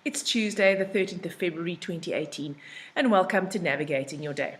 It's Tuesday, the 13th of February 2018, and welcome to Navigating Your Day.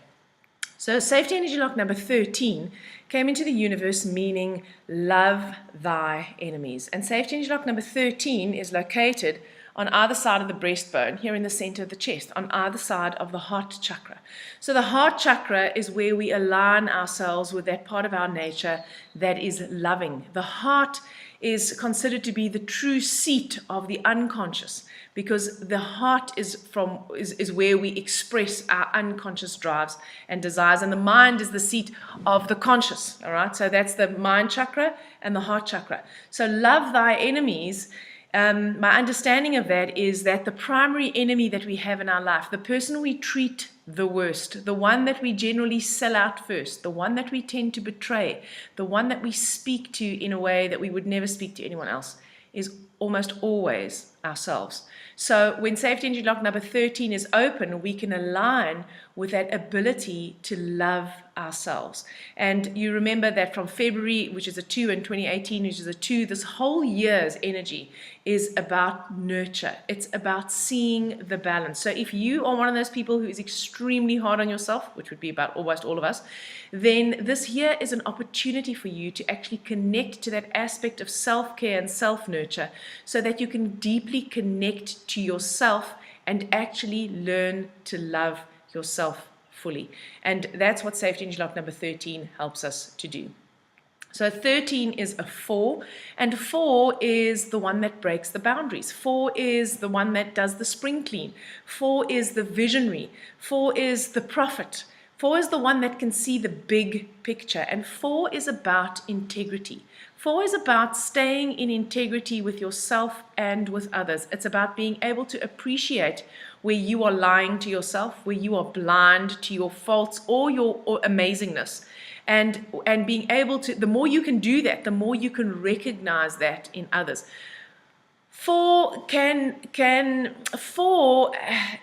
So, safety energy lock number 13 came into the universe meaning love thy enemies. And safety energy lock number 13 is located on either side of the breastbone, here in the center of the chest, on either side of the heart chakra. So the heart chakra is where we align ourselves with that part of our nature that is loving. The heart is considered to be the true seat of the unconscious, because the heart is where we express our unconscious drives and desires, and the mind is the seat of the conscious. All right, so that's the mind chakra and the heart chakra. So love thy enemies. My understanding of that is that the primary enemy that we have in our life, the person we treat the worst, the one that we generally sell out first, the one that we tend to betray, the one that we speak to in a way that we would never speak to anyone else, is almost always ourselves. So when safety energy lock number 13 is open, we can align with that ability to love ourselves. And you remember that from February, which is a 2, and 2018, which is a 2, this whole year's energy is about nurture. It's about seeing the balance. So if you are one of those people who is extremely hard on yourself, which would be about almost all of us, then this year is an opportunity for you to actually connect to that aspect of self-care and self-nurture, so that you can deeply connect to yourself and actually learn to love yourself fully. And that's what safety energy lock number 13 helps us to do. So 13 is a 4, and 4 is the one that breaks the boundaries. 4 is the one that does the spring clean. 4 is the visionary. 4 is the prophet. 4 is the one that can see the big picture, and 4 is about integrity. 4 is about staying in integrity with yourself and with others. It's about being able to appreciate where you are lying to yourself, where you are blind to your faults or your amazingness. And being able to, the more you can do that, the more you can recognize that in others. 4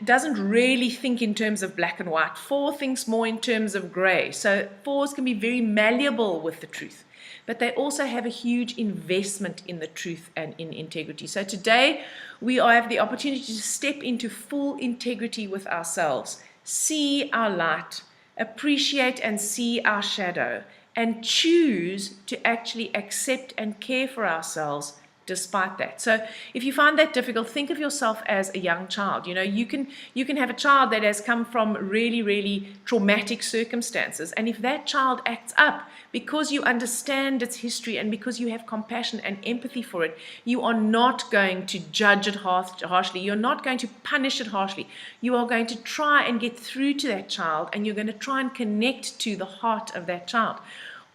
doesn't really think in terms of black and white. 4 thinks more in terms of gray. So 4s can be very malleable with the truth, but they also have a huge investment in the truth and in integrity. So today we have the opportunity to step into full integrity with ourselves, see our light, appreciate and see our shadow, and choose to actually accept and care for ourselves despite that. So if you find that difficult, think of yourself as a young child. You know, you can have a child that has come from really, really traumatic circumstances, and if that child acts up because you understand its history and because you have compassion and empathy for it, you are not going to judge it harshly. You're not going to punish it harshly. You are going to try and get through to that child, and you're going to try and connect to the heart of that child.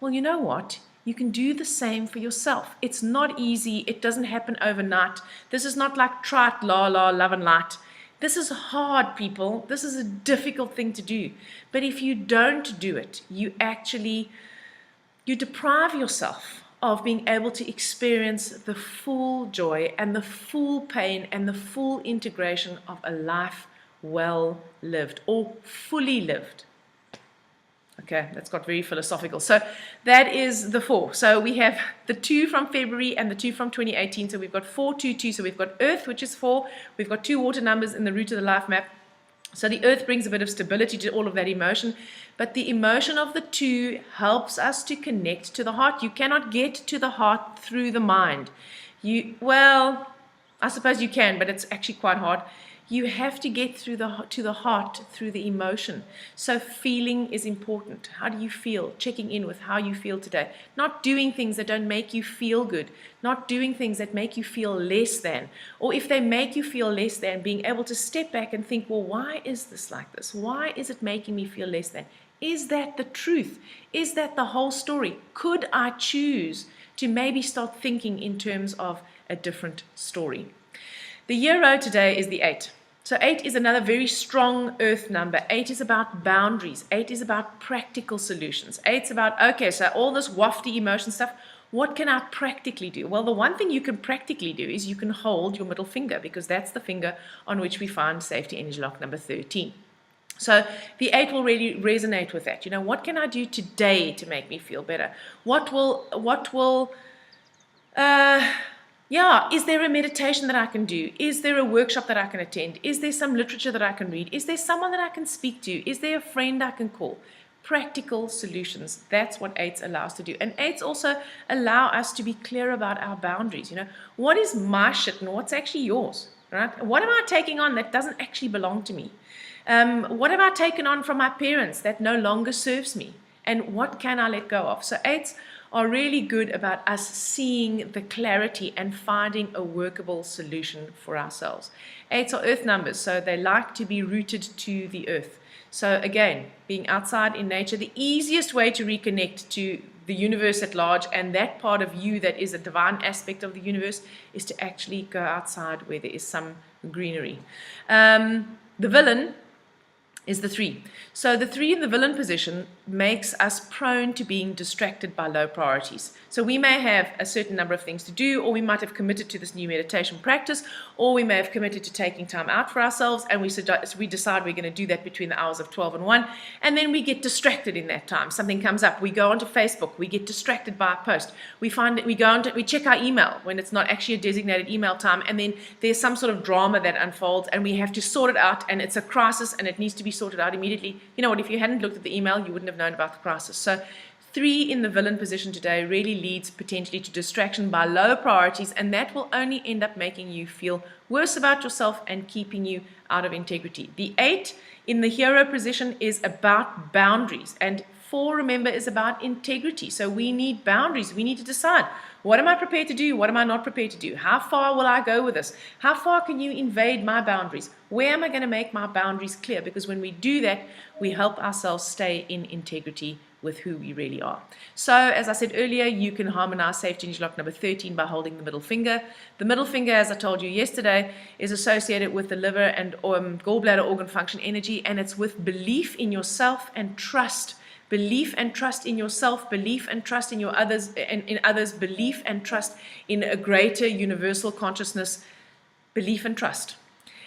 Well, you know what? You can do the same for yourself. It's not easy. It doesn't happen overnight. This is not like trite, love and light. This is hard, people. This is a difficult thing to do. But if you don't do it, you deprive yourself of being able to experience the full joy and the full pain and the full integration of a life well lived or fully lived. Okay, that's got very philosophical. So that is the 4. So we have the 2 from February and the 2 from 2018. So we've got 4, 2, 2. So we've got Earth, which is 4. We've got 2 water numbers in the root of the life map. So the Earth brings a bit of stability to all of that emotion. But the emotion of the 2 helps us to connect to the heart. You cannot get to the heart through the mind. Well, I suppose you can, but it's actually quite hard. You have to get to the heart through the emotion. So feeling is important. How do you feel? Checking in with how you feel today. Not doing things that don't make you feel good. Not doing things that make you feel less than. Or if they make you feel less than, being able to step back and think, well, why is this like this? Why is it making me feel less than? Is that the truth? Is that the whole story? Could I choose to maybe start thinking in terms of a different story? The year today is the 8. So 8 is another very strong Earth number. 8 is about boundaries. 8 is about practical solutions. 8 is about, okay, so all this wafty emotion stuff, what can I practically do? Well, the one thing you can practically do is you can hold your middle finger, because that's the finger on which we find safety energy lock number 13. So the 8 will really resonate with that. You know, what can I do today to make me feel better? What will Yeah, is there a meditation that I can do? Is there a workshop that I can attend? Is there some literature that I can read? Is there someone that I can speak to? Is there a friend I can call? Practical solutions. That's what eights allow us to do. And eights also allow us to be clear about our boundaries. What is my shit and what's actually yours? Right? What am I taking on that doesn't actually belong to me? What have I taken on from my parents that no longer serves me? And what can I let go of? So eights are really good about us seeing the clarity and finding a workable solution for ourselves. Eights are earth numbers, so they like to be rooted to the earth. So again, being outside in nature, the easiest way to reconnect to the universe at large and that part of you that is a divine aspect of the universe is to actually go outside where there is some greenery. The villain is the 3. So the 3 in the villain position makes us prone to being distracted by low priorities. So we may have a certain number of things to do, or we might have committed to this new meditation practice, or we may have committed to taking time out for ourselves, and we decide we're going to do that between the hours of 12 and 1, and then we get distracted in that time. Something comes up, we go onto Facebook, we get distracted by a post, we check our email when it's not actually a designated email time, and then there's some sort of drama that unfolds, and we have to sort it out, and it's a crisis, and it needs to be sorted out immediately. You know what, if you hadn't looked at the email, you wouldn't have known about the crisis. So 3 in the villain position today really leads potentially to distraction by low priorities, and that will only end up making you feel worse about yourself and keeping you out of integrity. The 8 in the hero position is about boundaries, and 4, remember, is about integrity. So we need boundaries. We need to decide, what am I prepared to do? What am I not prepared to do? How far will I go with this? How far can you invade my boundaries? Where am I going to make my boundaries clear? Because when we do that, we help ourselves stay in integrity with who we really are. So, as I said earlier, you can harmonize safety energy lock number 13 by holding the middle finger. The middle finger, as I told you yesterday, is associated with the liver and gallbladder organ function energy, and it's with belief in yourself and trust. Belief and trust in yourself, belief and trust in others, belief and trust in a greater universal consciousness, belief and trust.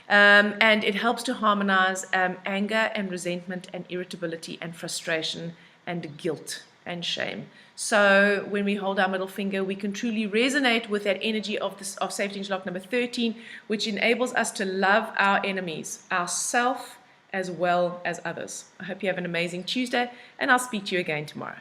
And it helps to harmonize anger and resentment and irritability and frustration and guilt and shame. So when we hold our middle finger, we can truly resonate with that energy of safety energy lock number 13, which enables us to love our enemies, ourself, as well as others. I hope you have an amazing Tuesday, and I'll speak to you again tomorrow.